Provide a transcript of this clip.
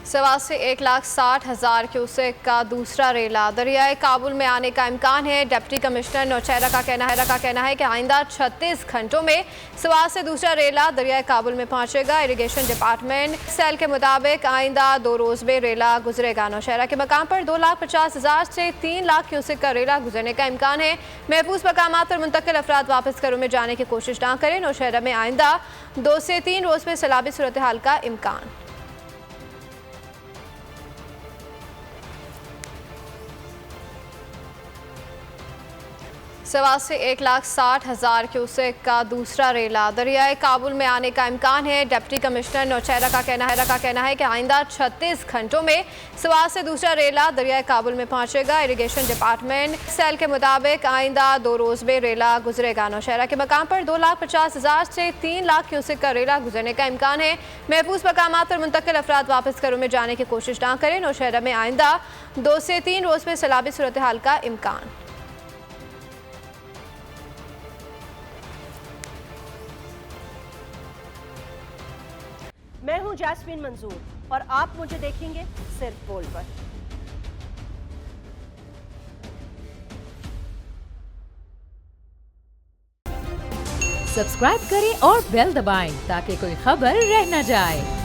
सवा से 1,60,000 क्यूसेक का दूसरा रेला दरियाए काबुल में आने का इम्कान है। डिप्टी कमिश्नर नौशेरा का कहना है कि आइंदा 36 घंटों में सवा से दूसरा रेला दरियाए काबुल में पहुंचेगा। इरिगेशन डिपार्टमेंट सेल के मुताबिक आइंदा 2 रोज में रेला गुजरेगा। नौशेरा के मकाम पर 2,50,000 से 3 लाख क्यूसेक का रेला गुजरने का इम्कान है। महफूज मकाम पर मुंतकिल अफराद वापस घरों में जाने की कोशिश ना करें। नौशेरा में आइंदा 2 से 3 रोज में सैलाबी सूरत हाल का इम्कान। सवा से 1,60,000 क्यूसेक का दूसरा रेला दरियाए काबुल में आने का इम्कान है। डिप्टी कमिश्नर नौशेरा का कहना है कि आइंदा 36 घंटों में सवा से दूसरा रेला दरियाए काबुल में पहुंचेगा। इरिगेशन डिपार्टमेंट सेल के मुताबिक आइंदा 2 रोज में रेला गुजरेगा। नौशेरा के मकाम पर 2,50,000 से 3 लाख क्यूसेक का रेला गुजरने का इम्कान है। महफूज मकाम पर मुंतकिल अफराद वापस घरों में जाने की कोशिश ना करें। नौशेरा में आइंदा 2 से 3 रोज में सैलाबी सूरत हाल का इम्कान। मैं हूं जैस्मीन मंजूर और आप मुझे देखेंगे सिर्फ बोल पर। सब्सक्राइब करें और बेल दबाएं ताकि कोई खबर रह न जाए।